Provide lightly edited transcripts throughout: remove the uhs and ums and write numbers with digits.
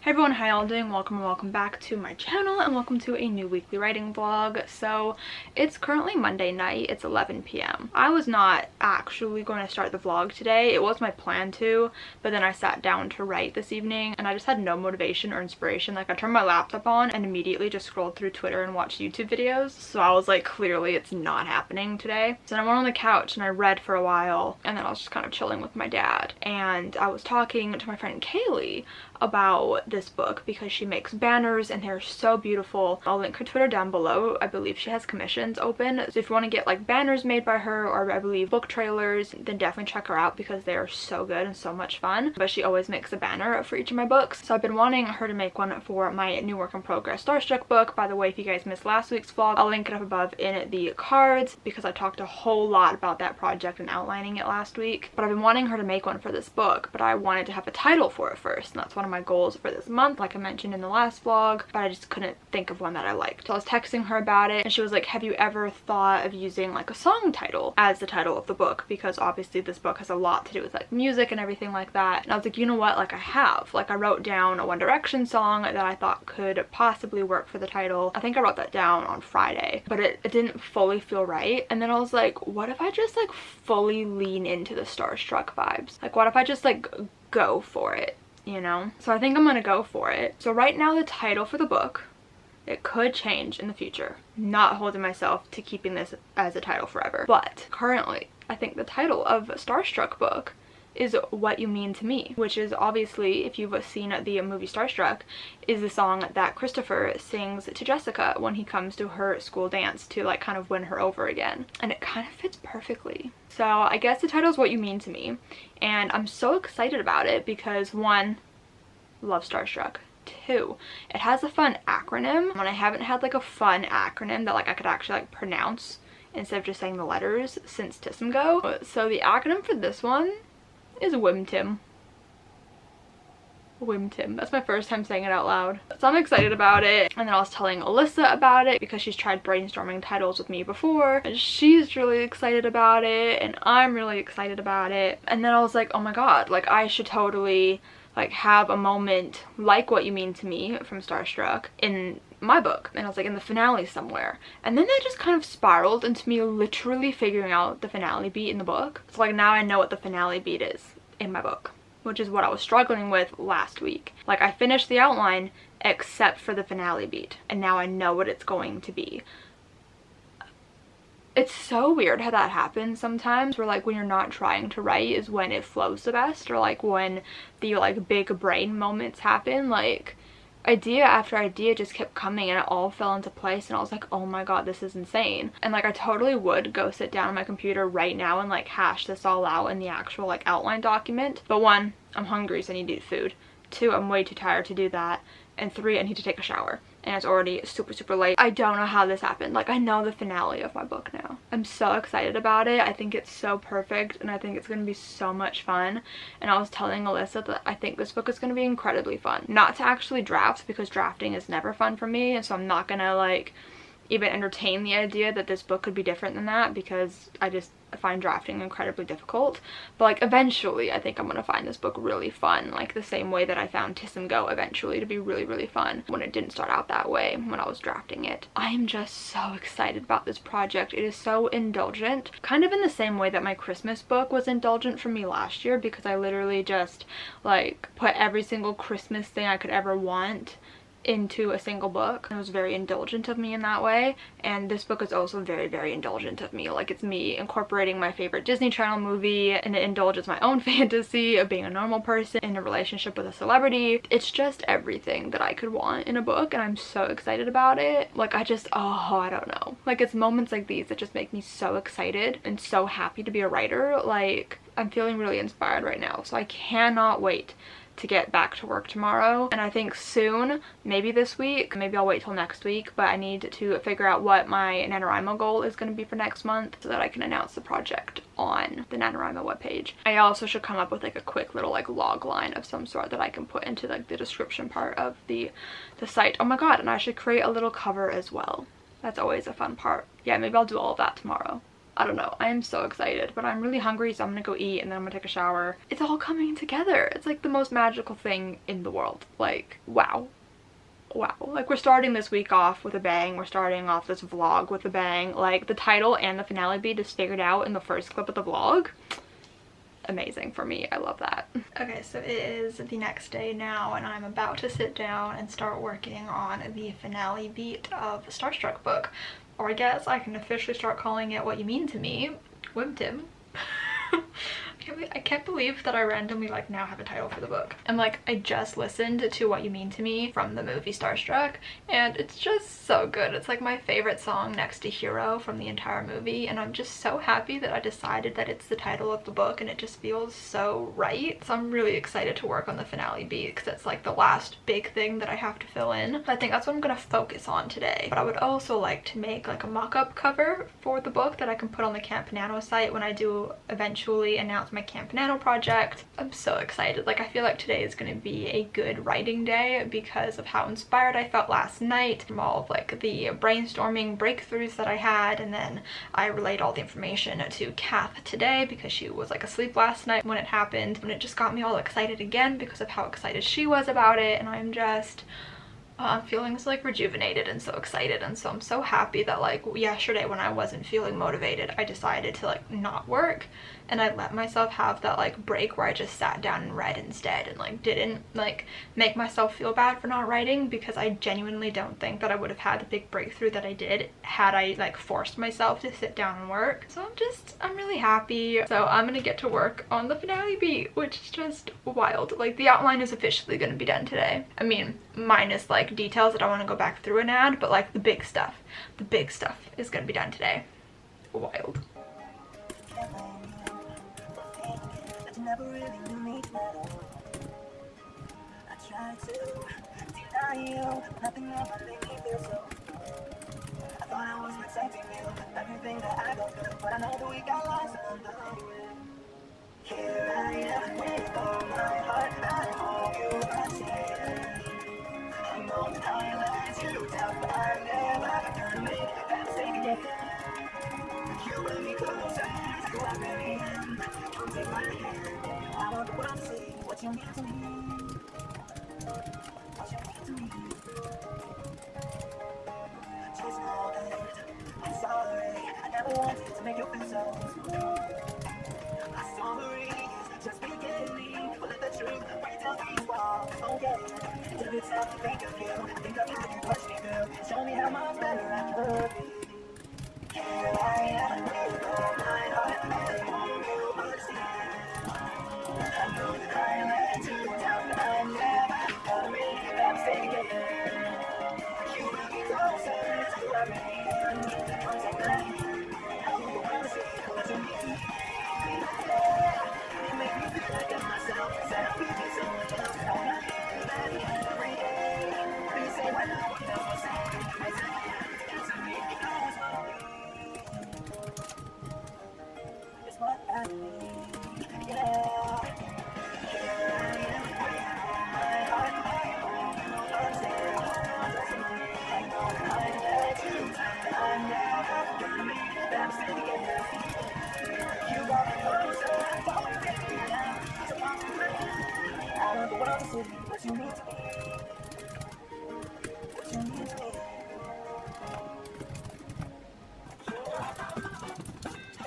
Hey everyone, how y'all doing? Welcome and welcome back to my channel and welcome to a new weekly writing vlog. So it's currently Monday night, it's 11 p.m. I was not actually going to start the vlog today. It was my plan to, but then I sat down to write this evening and I just had no motivation or inspiration. Like I turned my laptop on and immediately just scrolled through Twitter and watched YouTube videos. So I was like, clearly it's not happening today. So then I went on the couch and I read for a while and then I was just kind of chilling with my dad. And I was talking to my friend Kaylee about this book because she makes banners and they're so beautiful. I'll link her Twitter down below. I believe she has commissions open, so if you want to get like banners made by her or I believe book trailers, then definitely check her out because they are so good and so much fun. But she always makes a banner for each of my books, so I've been wanting her to make one for my new work in progress Starstruck book. By the way, if you guys missed last week's vlog, I'll link it up above in the cards because I talked a whole lot about that project and outlining it last week. But I've been wanting her to make one for this book, but I wanted to have a title for it first, and that's one of my goals for this month, like I mentioned in the last vlog, but I just couldn't think of one that I liked. So I was texting her about it and she was like, have you ever thought of using like a song title as the title of the book? Because obviously this book has a lot to do with like music and everything like that. And I was like, you know what, like I have. Like I wrote down a One Direction song that I thought could possibly work for the title. I think I wrote that down on Friday, but it didn't fully feel right. And then I was like, what if I just like fully lean into the Starstruck vibes? Like what if I just like go for it? You know, so I think I'm gonna go for it. So right now the title for the book, it could change in the future. Not holding myself to keeping this as a title forever, but currently I think the title of Starstruck book is What You Mean to Me, which is obviously, if you've seen the movie Starstruck, is the song that Christopher sings to Jessica when he comes to her school dance to like kind of win her over again, and it kind of fits perfectly. So I guess the title is What You Mean to Me, and I'm so excited about it because one, love Starstruck. Two, it has a fun acronym, and I haven't had like a fun acronym that like I could actually like pronounce instead of just saying the letters since Tismgo. So the acronym for this one is WIMTIM. WIMTIM. That's my first time saying it out loud. So I'm excited about it. And then I was telling Alyssa about it because she's tried brainstorming titles with me before. And she's really excited about it and I'm really excited about it. And then I was like, oh my god, like I should totally like have a moment like What You Mean to Me from Starstruck in my book. And I was like in the finale somewhere. And then that just kind of spiraled into me literally figuring out the finale beat in the book. So like now I know what the finale beat is in my book, which is what I was struggling with last week. Like I finished the outline except for the finale beat and now I know what it's going to be. It's so weird how that happens sometimes, where like when you're not trying to write is when it flows the best, or like when the like big brain moments happen. Like idea after idea just kept coming and it all fell into place and I was like, oh my god, this is insane. And like I totally would go sit down on my computer right now and like hash this all out in the actual like outline document, but one, I'm hungry so I need to eat food. Two, I'm way too tired to do that. And three, I need to take a shower. And it's already super late. I don't know how this happened. Like I know the finale of my book now. I'm so excited about it. I think it's so perfect and I think it's gonna be so much fun. And I was telling Alyssa that I think this book is gonna be incredibly fun. Not to actually draft because drafting is never fun for me, and so I'm not gonna like even entertain the idea that this book could be different than that because I just find drafting incredibly difficult. But like eventually I think I'm gonna find this book really fun, like the same way that I found Tismgo eventually to be really fun when it didn't start out that way when I was drafting it. I am just so excited about this project. It is so indulgent, kind of in the same way that my Christmas book was indulgent for me last year, because I literally just like put every single Christmas thing I could ever want into a single book. It was very indulgent of me in that way, and this book is also very indulgent of me. Like it's me incorporating my favorite Disney Channel movie, and it indulges my own fantasy of being a normal person in a relationship with a celebrity. It's just everything that I could want in a book, and I'm so excited about it. Like I just, oh, I don't know, like it's moments like these that just make me so excited and so happy to be a writer. Like I'm feeling really inspired right now, so I cannot wait to get back to work tomorrow. And I think soon, maybe this week, maybe I'll wait till next week, but I need to figure out what my NaNoWriMo goal is going to be for next month so that I can announce the project on the NaNoWriMo webpage. I also should come up with like a quick little like log line of some sort that I can put into like the description part of the site. Oh my god, and I should create a little cover as well. That's always a fun part. Yeah, maybe I'll do all of that tomorrow. I don't know. I am so excited, but I'm really hungry, so I'm gonna go eat and then I'm gonna take a shower. It's all coming together. It's like the most magical thing in the world. Like, wow. Wow. Like, we're starting this week off with a bang. We're starting off this vlog with a bang. Like, the title and the finale beat is figured out in the first clip of the vlog. Amazing for me. I love that. Okay, so it is the next day now and I'm about to sit down and start working on the finale beat of Starstruck book. Or I guess I can officially start calling it What You Mean to Me, Wimtim. I can't believe that I randomly like now have a title for the book. And like, I just listened to What You Mean to Me from the movie Starstruck and it's just so good. It's like my favorite song next to Hero from the entire movie, and I'm just so happy that I decided that it's the title of the book and it just feels so right. So I'm really excited to work on the finale beat because it's like the last big thing that I have to fill in. I think that's what I'm gonna focus on today. But I would also like to make like a mock-up cover for the book that I can put on the Camp Nano site when I do eventually announce my Camp Nano project. I'm so excited. Like, I feel like today is going to be a good writing day because of how inspired I felt last night from all of like the brainstorming breakthroughs that I had, and then I relayed all the information to Kath today because she was like asleep last night when it happened, and it just got me all excited again because of how excited she was about it, and I'm just feeling so like rejuvenated and so excited. And so I'm so happy that like yesterday when I wasn't feeling motivated, I decided to like not work and I let myself have that like break where I just sat down and read instead and like didn't like make myself feel bad for not writing, because I genuinely don't think that I would have had the big breakthrough that I did had I like forced myself to sit down and work. So I'm really happy. So I'm gonna get to work on the finale beat, which is just wild. Like, the outline is officially gonna be done today. I mean, minus like details that I want to go back through and add, but like the big stuff is gonna be done today. Wild. Never really knew me better. I tried to deny you, nothing ever made me feel so. I thought I was protecting you, everything that I go through, but I know that we got lost along the way. Here I am with all my heart, I hold you, I see. I know that I let you down, but I never gonna make that mistake again. You bring me closer to who I really am. Come take my hand. I want the world to see what you mean to me. What you mean to me. Chasing all the hate. I'm sorry. I never wanted to make you feel so. My story is just beginning. But let the truth break down these walls. Okay. Every time I think of you, think of how you push me through. Show me how much better I could be. Here I am with all my heart, I want you to see. I know that I let you down, but I never gonna make that mistake again. You bring me closer to who I really am. Come take my hand, I want the world to see what you mean to me. You make me feel like I'm myself, instead of being someone else. I wanna hear that every day. You say when no one else will say, I say it to me, you know it's what I mean. It's what I need, yeah. Here I am with all my heart, I hold you until I know that I let you down, but I'm never gonna make that mistake again. You got me closer, don't get me down, so come to my hand. I want the world to see what you mean to me, what you mean to me.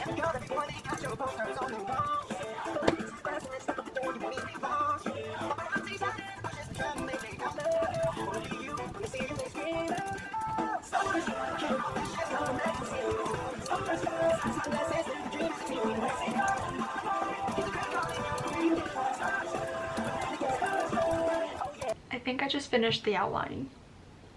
And you're the boy that got your posters on the wall. This is pressing and stuff at the door, you won't even be lost. But I'm teasing, I'm just trying to make it come through. Only you, when you see you, they scream. Stars, you know this shit's gonna make you see. Stars, sunglasses, dreams to you. I think I just finished the outlining.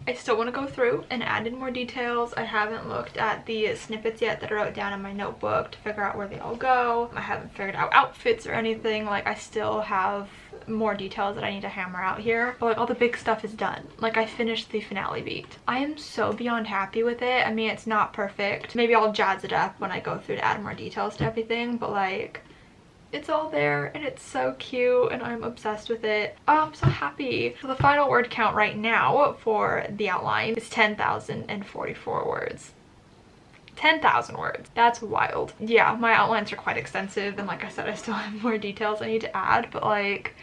I still want to go through and add in more details. I haven't looked at the snippets yet that I wrote down in my notebook to figure out where they all go. I haven't figured out outfits or anything. Like, I still have more details that I need to hammer out here. But like, all the big stuff is done. Like, I finished the finale beat. I am so beyond happy with it. I mean, it's not perfect. Maybe I'll jazz it up when I go through to add more details to everything. But like, it's all there and it's so cute and I'm obsessed with it. Oh, I'm so happy. So the final word count right now for the outline is 10,044 words. 10,000 words. That's wild. Yeah, my outlines are quite extensive, and like I said, I still have more details I need to add, but like,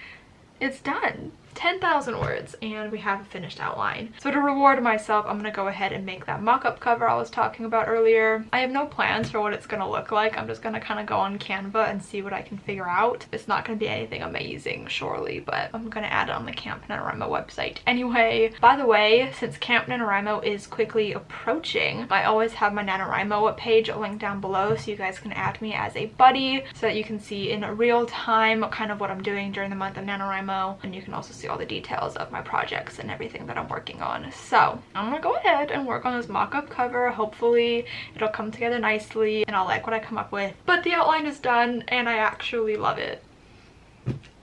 it's done. 10,000 words and we have a finished outline. So to reward myself, I'm gonna go ahead and make that mock-up cover I was talking about earlier. I have no plans for what it's gonna look like. I'm just gonna kind of go on Canva and see what I can figure out. It's not gonna be anything amazing, surely, but I'm gonna add it on the Camp NaNoWriMo website. Anyway, by the way, since Camp NaNoWriMo is quickly approaching, I always have my NaNoWriMo page linked down below so you guys can add me as a buddy so that you can see in real time kind of what I'm doing during the month of NaNoWriMo, and you can also see all the details of my projects and everything that I'm working on. So I'm gonna go ahead and work on this mock-up cover. Hopefully it'll come together nicely and I'll like what I come up with. But the outline is done and I actually love it.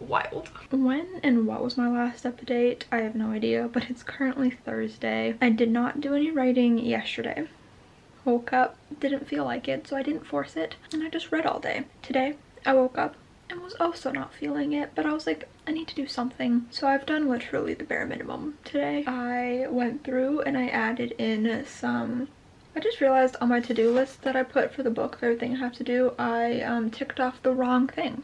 Wild. When and what was my last update? I have no idea, but it's currently Thursday. I did not do any writing yesterday. Woke up, didn't feel like it, so I didn't force it, and I just read all day. Today I woke up and was also not feeling it, but I was like, I need to do something. So I've done literally the bare minimum today. I went through and I added in some, I just realized on my to-do list that I put for the book of everything I have to do, I ticked off the wrong thing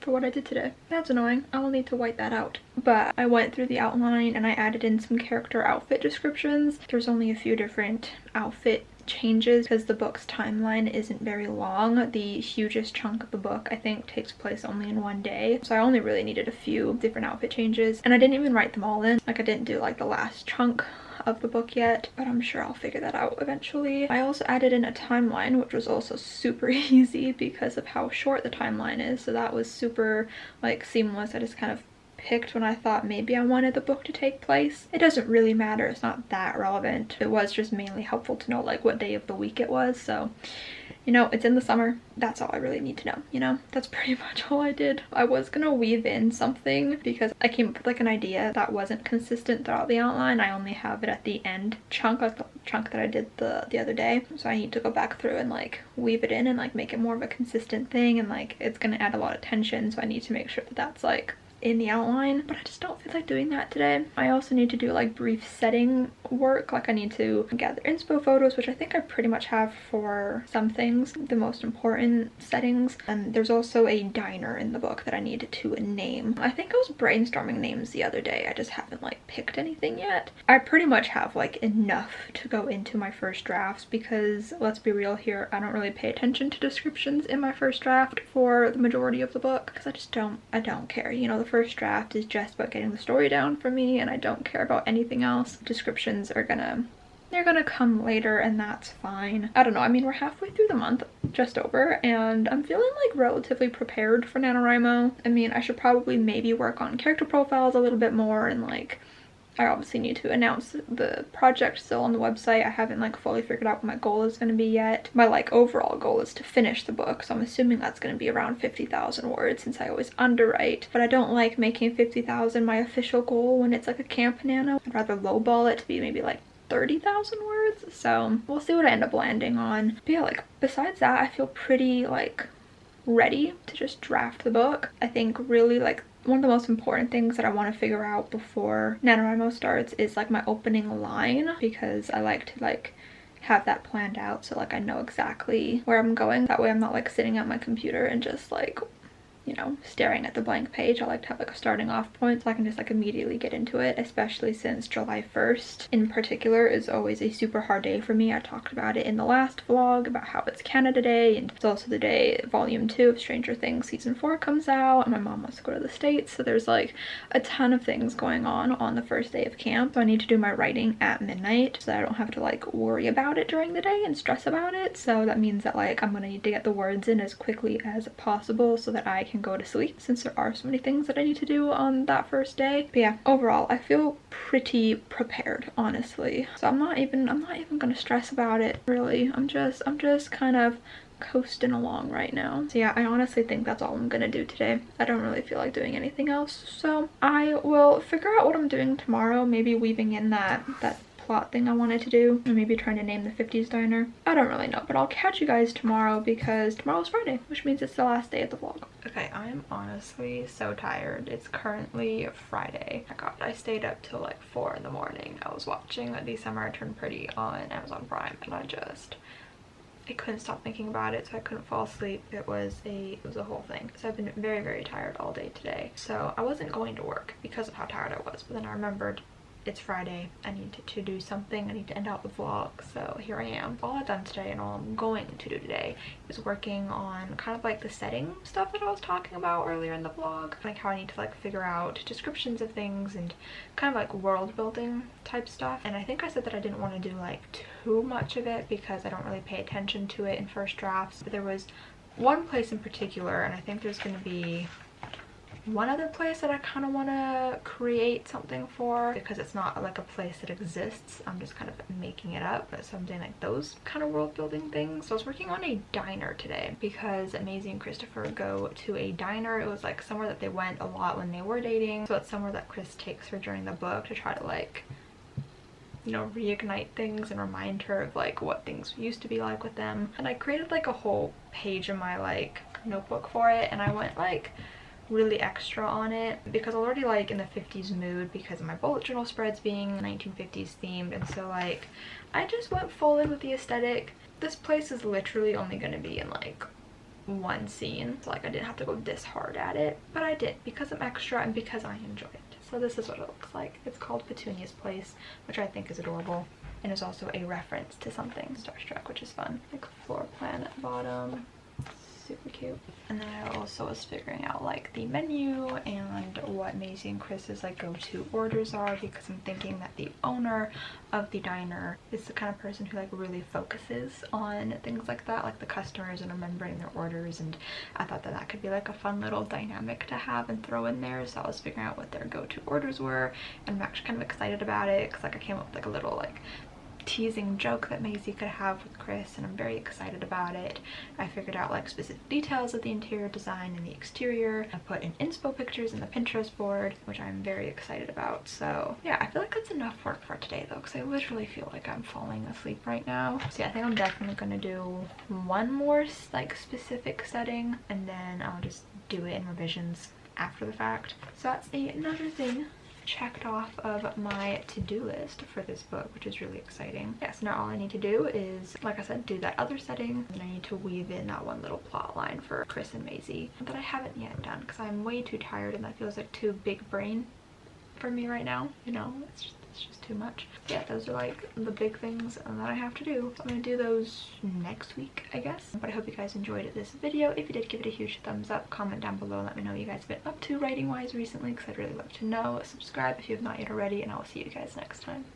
for what I did today. That's annoying. I will need to white that out. But I went through the outline and I added in some character outfit descriptions. There's only a few different outfit changes because the book's timeline isn't very long. The hugest chunk of the book I think takes place only in one day, so I only really needed a few different outfit changes, and I didn't even write them all in. Like, I didn't do like the last chunk of the book yet, but I'm sure I'll figure that out eventually. I also added in a timeline, which was also super easy because of how short the timeline is, so that was super like seamless. I just kind of picked when I thought maybe I wanted the book to take place. It doesn't really matter, it's not that relevant. It was just mainly helpful to know like what day of the week it was, so you know, it's in the summer. That's all I really need to know, you know? That's pretty much all I did. I was gonna weave in something because I came up with like an idea that wasn't consistent throughout the outline. I only have it at the end chunk, like the chunk that I did the other day. So I need to go back through and like weave it in and like make it more of a consistent thing, and like it's gonna add a lot of tension, so I need to make sure that that's like in the outline, but I just don't feel like doing that today. I also need to do like brief setting work. Like I need to gather inspo photos, which I think I pretty much have for some things, the most important settings. And there's also a diner in the book that I need to name. I think I was brainstorming names the other day. I just haven't like picked anything yet. I pretty much have like enough to go into my first drafts because, let's be real here, I don't really pay attention to descriptions in my first draft for the majority of the book because I don't care. You know, the first draft is just about getting the story down for me, and I don't care about anything else. Descriptions are they're gonna come later, and that's fine. I don't know, I mean, we're halfway through the month, just over, and I'm feeling like relatively prepared for NaNoWriMo. I mean, I should probably maybe work on character profiles a little bit more, and like I obviously need to announce the project still on the website. I haven't like fully figured out what my goal is going to be yet. My like overall goal is to finish the book, so I'm assuming that's going to be around 50,000 words since I always underwrite. But I don't like making 50,000 my official goal when it's like a Camp Nano. I'd rather lowball it to be maybe like 30,000 words, so we'll see what I end up landing on. But yeah, like besides that, I feel pretty like ready to just draft the book. I think really like one of the most important things that I want to figure out before NaNoWriMo starts is like my opening line, because I like to like have that planned out so like I know exactly where I'm going. That way I'm not like sitting at my computer and just like, you know, staring at the blank page. I like to have like a starting off point so I can just like immediately get into it, especially since July 1st in particular is always a super hard day for me. I talked about it in the last vlog about how it's Canada Day, and it's also the day volume 2 of Stranger Things season 4 comes out, and my mom wants to go to the States, so there's like a ton of things going on the first day of camp. So I need to do my writing at midnight so that I don't have to like worry about it during the day and stress about it. So that means that like I'm gonna need to get the words in as quickly as possible so that I can go to sleep, since there are so many things that I need to do on that first day. But yeah, overall I feel pretty prepared, honestly. So I'm not even gonna stress about it really. I'm just kind of coasting along right now. So yeah, I honestly think that's all I'm gonna do today. I don't really feel like doing anything else, so I will figure out what I'm doing tomorrow, maybe weaving in that plot thing I wanted to do, and maybe trying to name the 50s diner. I don't really know, but I'll catch you guys tomorrow because tomorrow's Friday, which means it's the last day of the vlog. Okay, I'm honestly so tired. It's currently Friday. Oh my god, I stayed up till like 4 in the morning. I was watching December I Turned Pretty on Amazon Prime, and I couldn't stop thinking about it, so I couldn't fall asleep. It was a whole thing. So I've been very, very tired all day today. So I wasn't going to work because of how tired I was, but then I remembered it's Friday. I need to do something. I need to end out the vlog, so here I am. All I've done today and all I'm going to do today is working on kind of like the setting stuff that I was talking about earlier in the vlog, like how I need to like figure out descriptions of things and kind of like world building type stuff. And I think I said that I didn't want to do like too much of it because I don't really pay attention to it in first drafts, but there was one place in particular, and I think there's going to be one other place that I kind of want to create something for, because it's not like a place that exists. I'm just kind of making it up, but something like those kind of world building things. So I was working on a diner today because Maisie and Christopher go to a diner. It was like somewhere that they went a lot when they were dating, so it's somewhere that Chris takes her during the book to try to like, you know, reignite things and remind her of like what things used to be like with them. And I created like a whole page in my like notebook for it, and I went like really extra on it because I'm already like in the 50s mood because of my bullet journal spreads being 1950s themed, and so like I just went full in with the aesthetic. This place is literally only going to be in like one scene, so like I didn't have to go this hard at it, but I did because I'm extra and because I enjoy it. So this is what it looks like. It's called Petunia's Place, which I think is adorable, and is also a reference to something Starstruck, which is fun. Like floor plan at the bottom. Super cute. And then I also was figuring out like the menu and what Maisie and Chris's like go-to orders are, because I'm thinking that the owner of the diner is the kind of person who like really focuses on things like that, like the customers and remembering their orders, and I thought that that could be like a fun little dynamic to have and throw in there. So I was figuring out what their go-to orders were, and I'm actually kind of excited about it because like I came up with like a little like teasing joke that Maisie could have with Chris, and I'm very excited about it. I figured out like specific details of the interior design and the exterior. I put in inspo pictures in the Pinterest board, which I'm very excited about. So yeah, I feel like that's enough work for today though, because I literally feel like I'm falling asleep right now. So yeah, I think I'm definitely gonna do one more like specific setting, and then I'll just do it in revisions after the fact. So that's another thing checked off of my to-do list for this book, which is really exciting. Yes, now all I need to do is, like I said, do that other setting, and I need to weave in that one little plot line for Chris and Maisie that I haven't yet done because I'm way too tired and that feels like too big brain for me right now. You know, it's just too much. Yeah, those are like the big things that I have to do. So I'm gonna do those next week, I guess. But I hope you guys enjoyed this video. If you did, give it a huge thumbs up, comment down below, let me know what you guys have been up to writing wise recently, because I'd really love to know. Subscribe if you have not yet already, and I will see you guys next time.